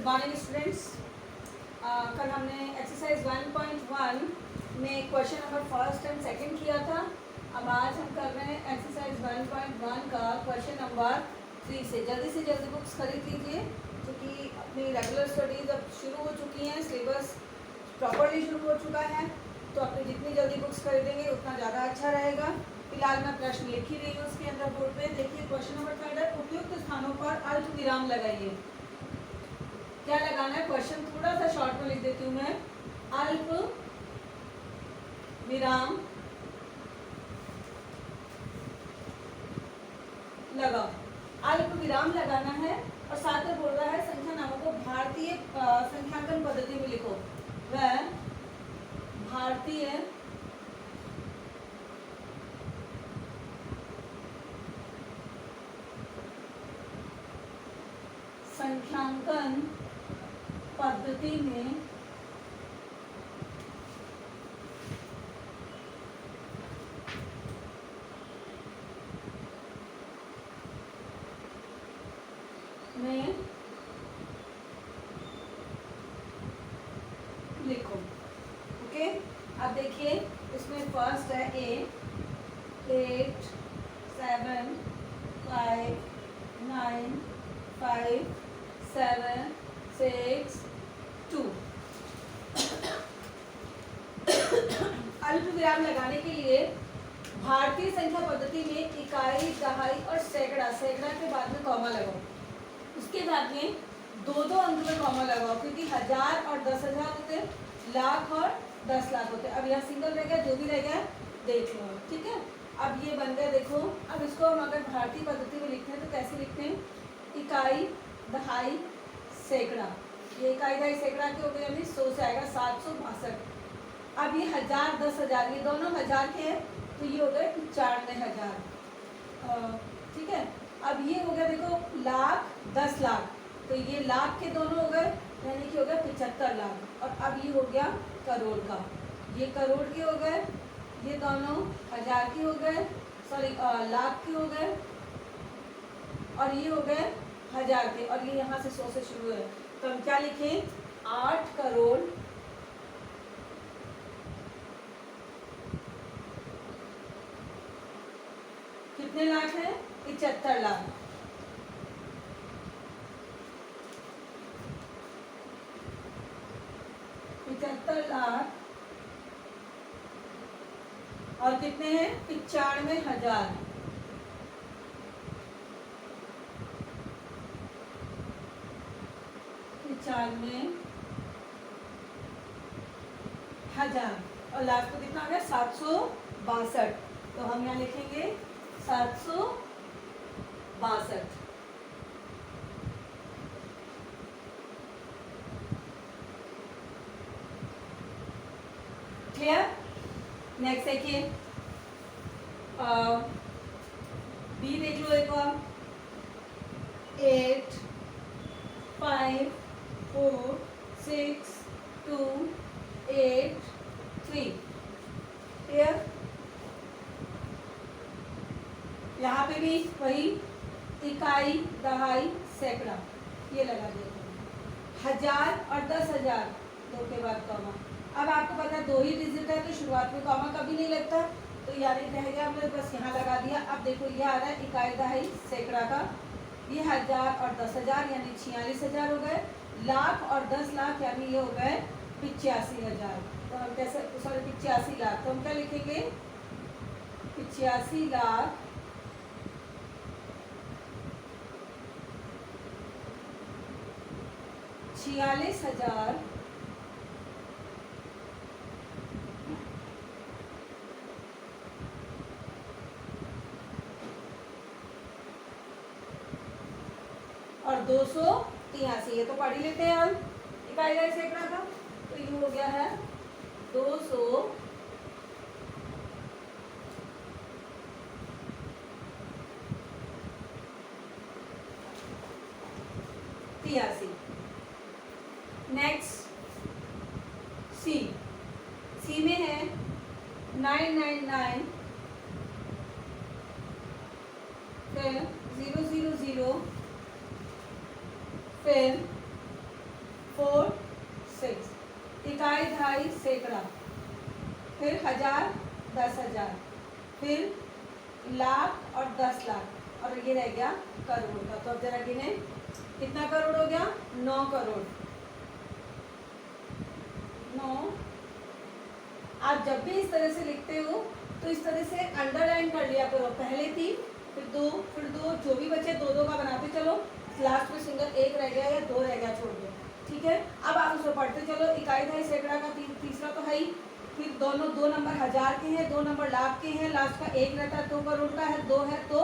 Morning students. कल हमने exercise 1.1 में question number first and second किया था। अब आज हम कर रहे हैं एक्सरसाइज 1.1 का क्वेश्चन नंबर 3 से जल्दी बुक्स खरीद लीजिए, क्योंकि अपनी रेगुलर स्टडीज अब शुरू हो चुकी हैं, सिलेबस प्रॉपरली शुरू हो चुका है, तो अपनी जितनी जल्दी बुक्स खरीदेंगे उतना ज़्यादा अच्छा रहेगा। फिलहाल मैं प्रश्न लिख ही रही हूँ उसके अंदर बोर्ड पे। देखिए क्वेश्चन नंबर थर्ड है, उपयुक्त स्थानों पर अल्प विराम लगाइए। क्या लगाना है? क्वेश्चन थोड़ा सा शॉर्ट में लिख देती हूँ मैं। अल्प विराम लगाओ। अल्प विराम लगाना है और साथ में बोल रहा है संख्या नामों को भारतीय संख्यांकन पद्धति में लिखो। वह भारतीय संख्यांकन पद्धति में लिखो। ओके, अब देखिए इसमें फर्स्ट है 8 7 5 9 5 7 6 2। अल्प विराम लगाने के लिए भारतीय संख्या पद्धति में इकाई, दहाई और सैकड़ा, सैकड़ा के बाद में कॉमा लगाओ। उसके बाद में दो अंक में कॉमा लगाओ, क्योंकि 1000 और 10,000 होते, लाख और 10 लाख होते। अब यहाँ सिंगल रह गया, जो भी रह गया देख लो, ठीक है। अब ये बन गया, देखो। अब इसको हम अगर भारतीय पद्धति में लिखते हैं तो कैसे लिखते हैं? इकाई, दहाई, सैकड़ा। ये इकाई, दहाई, सैकड़ा के हो गए, यानी 100 से आएगा 762। अब ये 1000 10,000, ये दोनों 1000 के हैं, तो ये हो गए 95,000, ठीक है। अब ये हो गया, देखो, लाख 10 लाख, तो ये लाख के दोनों हो गए, यानी कि हो गया 75 लाख। और अब ये हो गया करोड़ का, ये करोड़ के हो गए, ये दोनों 1000 के हो गए, सॉरी लाख के हो गए, और ये हो गए 1000 के, और ये यहाँ से 100 से शुरू है। तो हम क्या लिखें? 8 करोड़ 75 लाख है? 75 लाख। और कितने हैं? 95,000। और लास्ट को कितना आ गया? 762। तो हम यहाँ लिखेंगे 762। क्लियर? नेक्स्ट देखिए, बी देख लो एक बार। 8 5 4 6 2 8 3। क्लियर? यहाँ पे भी वही इकाई, दहाई, सैकड़ा, ये लगा दिया। 1000 और 10,000, दो के बाद कॉमा। अब आपको पता है 2 ही डिजिट है, तो शुरुआत में कॉमा कभी नहीं लगता, तो यानी रह गया, हमने बस यहाँ लगा दिया। अब देखो ये आ रहा है इकाई, दहाई, सैकड़ा का, ये 1000 और 10,000 यानी 46,000 हो गए, लाख और 10 लाख यानी ये हो गए 85,000। तो हम कैसे, सॉरी 85 लाख, तो हम क्या लिखेंगे? 85 लाख 46,000 और 283। ये तो पढ़ ही लेते हैं हम, इकाई, दहाई, सैकड़ा का। तो ये हो गया है 283। नेक्स्ट सी में है 999, फिर 000, फिर 4 6, इकाई दहाई सैकड़ा, फिर 1000 10,000, फिर लाख और 10 लाख, और ये रह गया करोड़ का। तो अब जरा गिने कितना करोड़ हो गया? 9 करोड़। 9। आप जब भी इस तरह से लिखते हो तो इस तरह से अंडरलाइन कर लिया करो, पहले 3 फिर 2 फिर 2, जो भी बचे 2 का बनाते चलो, लास्ट में सिंगल 1 रह गया या 2 रह गया छोड़ दो, ठीक है। अब आप उसको पढ़ते चलो, इकाई दहाई सैकड़ा का तीसरा तो है ही, फिर दोनों 2 नंबर 1000 के हैं, 2 नंबर लाख के हैं, लास्ट का 1 रहता है 2 करोड़ का है, 2 है तो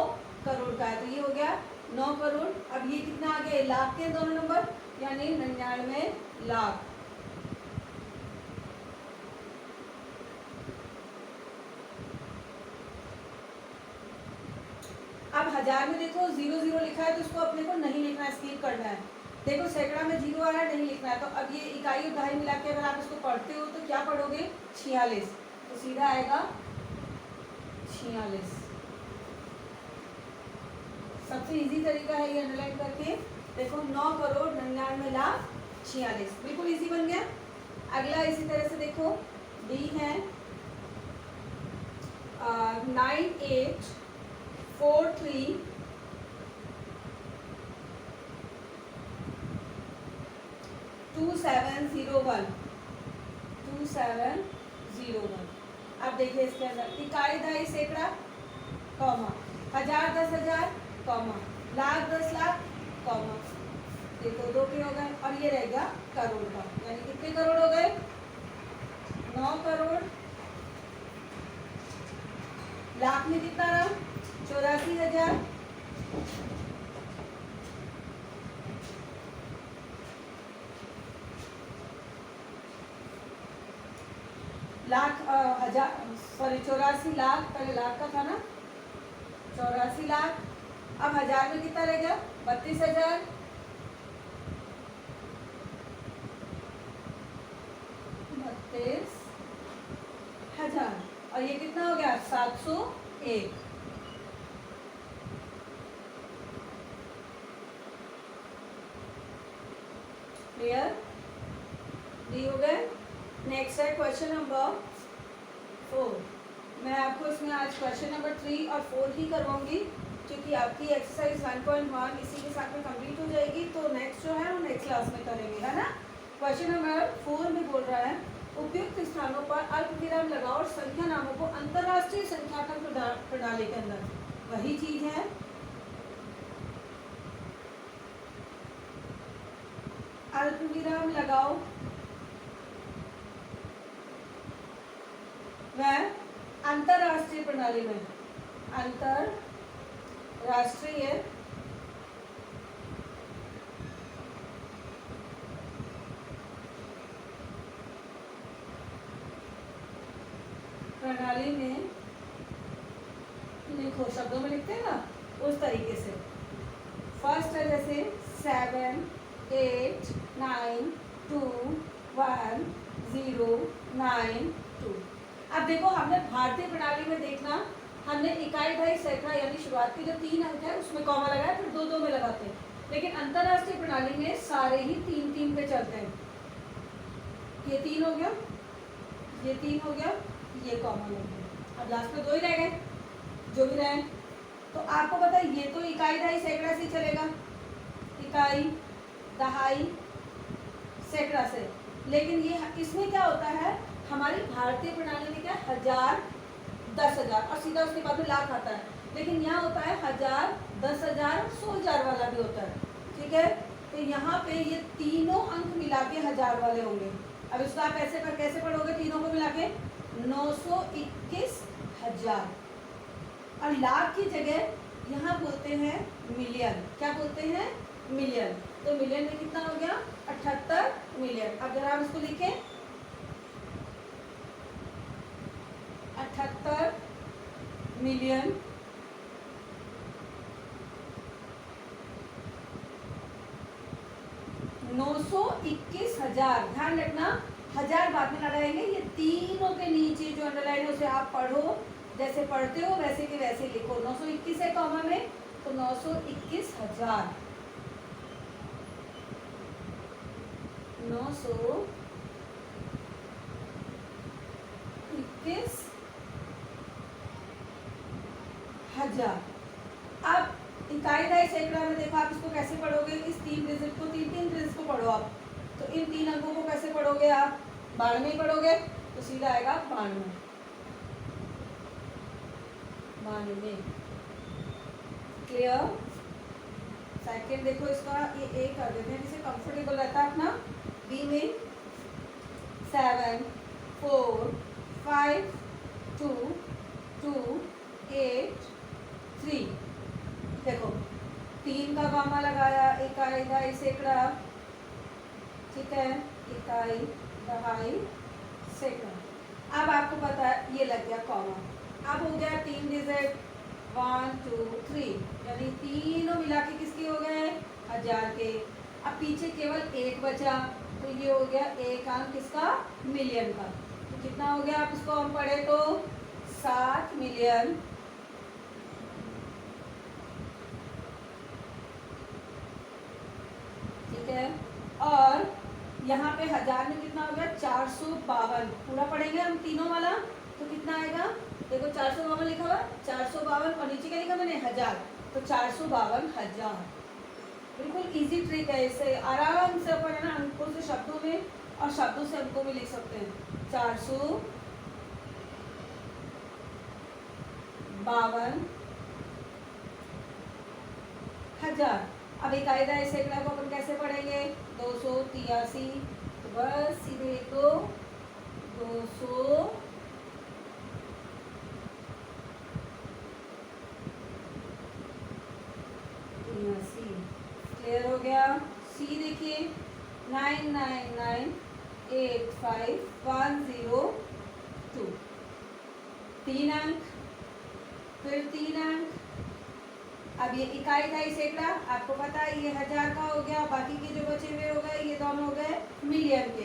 करोड़ का है, तो ये हो गया 9 करोड़। अब ये कितना आ गया? लाख के दोनों नंबर, यानी 99 लाख। अब 1000 में देखो 0 0 लिखा है तो उसको अपने को नहीं लिखना है, स्किप करना है। देखो सैकड़ा में 0 आ रहा है, नहीं लिखना है। तो अब ये इकाई और दहाई मिला के अगर आप इसको पढ़ते हो तो क्या पढ़ोगे? 46, तो सीधा आएगा 46। सबसे इजी तरीका है ये अंडरलाइन करके। देखो 9 करोड़ 99 लाख 46, बिल्कुल इजी बन गया। अगला इसी तरह से देखो, डी है 9843 2701 2701। अब देखिए इसके अंदर इकाई दहाई सैकड़ा, comma 1000 10,000, comma lakh 10 lakh, comma, ये 2 के हो गए, और ये रह गया करोड़ का। यानी कितने करोड़ हो गए? 9 करोड़। लाख में कितना रहा? 84,000। लाख 84 लाख, पहले लाख का था ना, 84 लाख। अब 1000 में कितना रह गया? 32,000। 32,000, और ये कितना हो गया? 701। क्लियर? डी हो गए। नेक्स्ट है क्वेश्चन नंबर 4। मैं आपको इसमें आज क्वेश्चन नंबर 3 और 4 ही करवाऊंगी, क्योंकि आपकी एक्सरसाइज 1.1 इसी के साथ में कंप्लीट हो जाएगी। तो नेक्स्ट जो है वो नेक्स्ट क्लास में करेंगे, है ना। क्वेश्चन नंबर 4 में बोल रहा है, उपयुक्त स्थानों पर अल्पविराम लगाओ और संख्या नामों को अंतरराष्ट्रीय संख्यात्मक प्रणाली के अंदर, वही चीज है। अल्पविराम लगाओ वह अंतरराष्ट्रीय प्रणाली में, अंतरराष्ट्रीय प्रणाली में लिखो, शब्दों में लिखते हैं ना उस तरीके से। फर्स्ट है जैसे 7 8 9 2 1 0 9 2। अब देखो हमने भारतीय प्रणाली में देखना, हमने इकाई दहाई सैकड़ा यानी शुरुआत के जो 3 अंक है उसमें कॉमा लगाया, फिर 2 2 में लगाते हैं। लेकिन अंतरराष्ट्रीय प्रणाली में सारे ही 3 3 पे चलते हैं। ये 3 हो गया, ये 3 हो गया, ये कॉमा लग गया। अब लास्ट में 2 ही रह गए, जो भी रहे। तो आपको पता है ये तो इकाई दहाई सैकड़ा से चलेगा, इकाई दहाई सैकड़ा से। लेकिन ये इसमें क्या होता है, हमारी भारतीय प्रणाली में क्या 1000 10,000 और सीधा उसके बाद में लाख आता है। लेकिन यहाँ होता है 1000 10,000 और 100,000 वाला भी होता है, ठीक है। तो यहाँ पे ये तीनों अंक मिला के 1000 वाले होंगे। अब इसको आप ऐसे पर कैसे पढ़ोगे? तीनों को मिला के 921,000, और लाख की जगह यहाँ बोलते हैं मिलियन। क्या बोलते हैं? मिलियन। तो मिलियन में कितना हो गया? 78 मिलियन। अब जरा आप इसको लिखें, 78 मिलियन 921,000। ध्यान रखना 1000 बाद में लगाएंगे, ये तीनों के नीचे जो अंडरलाइन है उसे आप पढ़ो, जैसे पढ़ते हो वैसे के वैसे लिखो। 921 है कॉमा में, तो 921,000। 921,000। अब इकाई दहाई सैकड़ा में देखो आप इसको कैसे पढ़ोगे, इस तीन डिजिट को तीन डिजिट को पढ़ो आप, तो इन तीन अंकों को कैसे पढ़ोगे आप, 92 ही पढ़ोगे, तो सीधा आएगा 92। क्लियर। सेकंड देखो इसका, ये ए कर देते हैं जिससे कंफर्टेबल रहता है अपना। बी में 7 4 5 2 2 8 3। देखो 3 का कॉमा लगाया, इकाई दहाई सैकड़ा, ठीक है, इकाई दहाई सैकड़ा। अब आपको पता है ये लग गया कॉमा, अब हो गया तीन डिजिट 1 2 3, यानी तीनों मिला के किसके हो गए, 1000 के। अब पीछे केवल एक बचा, तो ये हो गया एक अंक किसका, मिलियन का। तो कितना हो गया, आप इसको हम पढ़े तो 7 मिलियन। ठीक है, और यहाँ पे 1000 में कितना हो गया, 452। पूरा पढ़ेंगे हम तीनों वाला, तो कितना आएगा, देखो 452 लिखा हुआ, 452 और नीचे क्या लिखा मैंने, 1000, तो 452,000। बिल्कुल इजी ट्रिक है, इससे आराम से अपन है ना अंकों से शब्दों में और शब्दों से अंकों में लिख सकते हैं। 452,000। अब इकाई दहाई सैकड़ा को अपन कैसे पढ़ेंगे, 283, तो बस सीधे लिख दो 283। क्लियर हो गया। सी देखिए 99985,102, 3 अंक, फिर 3 अंक। अब ये इकाई दहाई सैकड़ा आपको पता है ये 1000 का हो गया, बाकी के जो बचे हुए हो गए ये दोनों हो गए मिलियन के।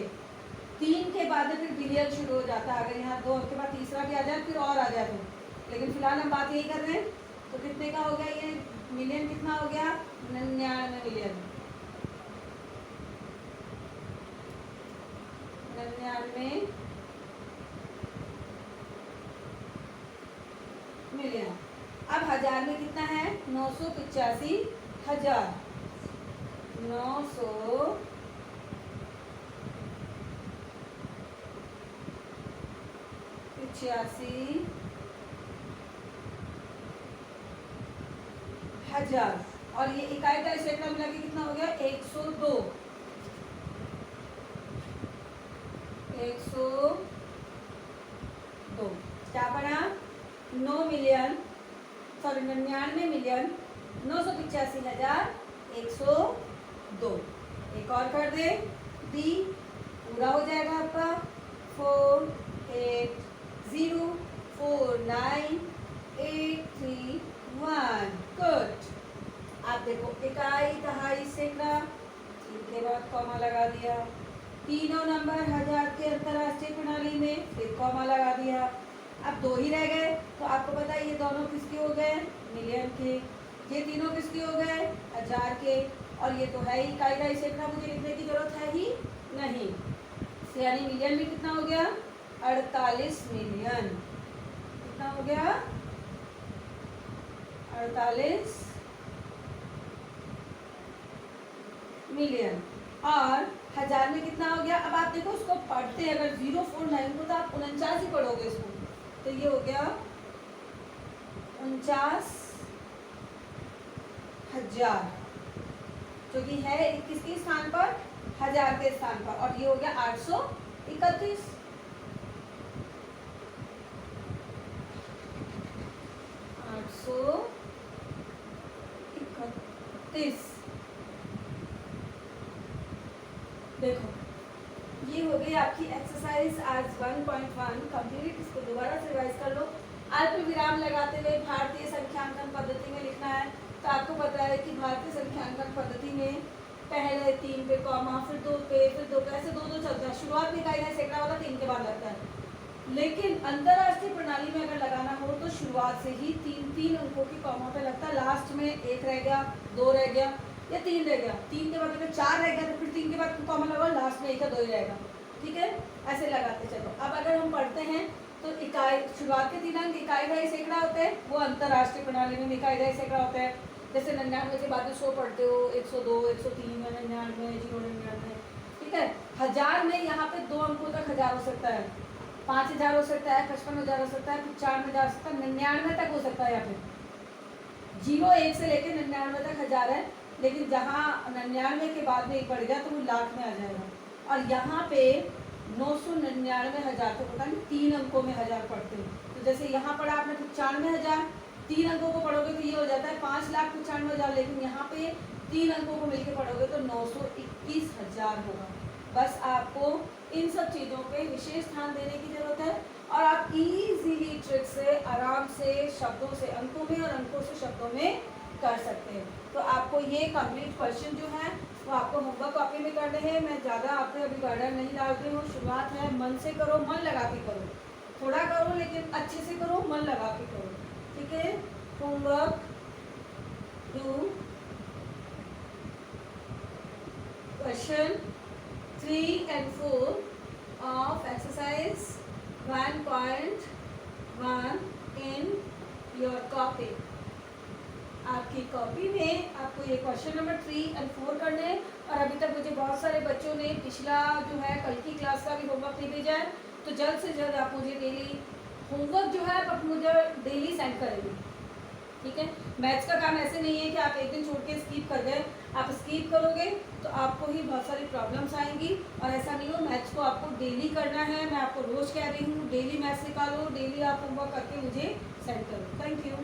3 के बाद फिर बिलियन शुरू हो जाता है, अगर यहाँ 2 के बाद तीसरा भी आ जाए फिर और आ जाए तो, लेकिन फिलहाल हम बात यही कर रहे हैं। तो कितने का हो गया ये मिलियन, कितना हो गया, 99 मिलियन। 99 मिलियन। अब 1000 में कितना है, 985,000। 985,000 और ये इकाई दहाई सैकड़ा मिला के कितना हो गया, 102। 102 क्या पढ़ा, 9 मिलियन, सॉरी 99 मिलियन 985,102। एक और कर दे, बी पूरा हो जाएगा आपका 48049831। गुड। आप देखो इकाई दहाई सैकड़ा, तीन के बाद कॉमा लगा दिया, तीनों नंबर 1000 के अंतरराष्ट्रीय प्रणाली में, फिर कॉमा लगा दिया। अब 2 ही रह गए, तो आपको पता है ये दोनों किसके हो गए, मिलियन के। ये तीनों किसके हो गए, 1000 के। और ये तो है ही इकाई दहाई सैकड़ा, मुझे लिखने की जरूरत है ही नहीं। तो यानी मिलियन में कितना हो गया, 48 मिलियन। कितना हो गया, 48 मिलियन। और 1000 में कितना हो गया, अब आप देखो उसको पढ़ते हैं, अगर 049 को तो आप 49 ही पढ़ोगे इसको, तो ये हो गया 49,000, जो कि है किसके स्थान पर, 1000 के स्थान पर। और ये हो गया 831। 831। देखो ये हो गई आपकी एक्सरसाइज आज 1.1 कंप्लीट। इसको दोबारा से रिवाइज कर लो। अल्प विराम लगाते हुए भारतीय संख्यांकन पद्धति में लिखना है। तो आपको पता है कि भारतीय संख्यांकन पद्धति में पहले 3 पे कॉमा, फिर 2 पे, फिर 2 पे, ऐसे 2-2 चलता है। शुरुआत में इकाई दहाई सैकड़ा वाला 3 के बाद लगता है, लेकिन अंतरराष्ट्रीय प्रणाली में अगर लगाना हो तो शुरुआत से ही 3-3 अंकों की कॉमा पे लगता है। लास्ट में 1 रह गया, 2 रह गया, या 3 रह गया, 3 के बाद अगर 4 रह गया तो फिर 3 के बाद कॉमन लगाओ, लास्ट में 1 या 2 ही रहेगा, ठीक है, ऐसे लगाते चलो। अब अगर हम पढ़ते हैं तो इकाई शुरुआत के 3 अंक इकाई ढाई सैकड़ा होते हैं, वो अंतर्राष्ट्रीय प्रणाली में इकाई ढाई सैकड़ा होता है। जैसे 99 के बाद में 100 पढ़ते हो, 102, 103, 99, 099, ठीक है। हजार में यहाँ पे 2 अंकों तक हजार हो सकता है, 5000 हो सकता है, 55,000 हो सकता है, 95,000 हो सकता है, 99 तक हो सकता है। यहाँ पे 0 1 से लेकर 99 तक हजार है, लेकिन जहाँ 99 के बाद में 1 बढ़ गया तो वो लाख में आ जाएगा। और यहाँ पे 999,000 तो पता नहीं 3 अंकों में हजार पढ़ते हैं। तो जैसे यहाँ पढ़ा आपने 95,000, 3 अंकों को पढ़ोगे तो ये हो जाता है 5,95,000, लेकिन यहाँ पे 3 अंकों को मिलके पढ़ोगे तो 921,000 होगा। बस आपको इन सब चीज़ों पे विशेष ध्यान देने की जरूरत है, और आप इजीली ट्रिक से आराम से शब्दों से अंकों में और अंकों से शब्दों में कर सकते हैं। तो आपको ये कंप्लीट क्वेश्चन जो है वो आपको होमवर्क कॉपी में करने हैं। मैं ज़्यादा आप पे अभी गाइडर नहीं डाल रही हूँ, शुरुआत है, मन से करो, मन लगा के करो, थोड़ा करो लेकिन अच्छे से करो, मन लगा के करो, ठीक है। Homework to question 3 and 4 of exercise 1.1 in your copy। आपकी कॉपी में आपको ये क्वेश्चन नंबर 3 और 4 करने हैं। और अभी तक मुझे बहुत सारे बच्चों ने पिछला जो है कल की क्लास का भी होमवर्क नहीं भेजा है, तो जल्द से जल्द आप मुझे डेली होमवर्क जो है आप मुझे डेली सेंड करेंगे, ठीक है। मैथ्स का काम ऐसे नहीं है कि आप एक दिन छोड़ के स्किप कर गए, आप स्किप करोगे तो आपको ही बहुत सारी प्रॉब्लम्स आएंगी। और ऐसा नहीं हो, मैथ्स को आपको डेली करना है, मैं आपको रोज़ कह रही हूँ डेली मैथ्स निकालो, डेली आप होमवर्क करके मुझे सेंड करो। Thank you.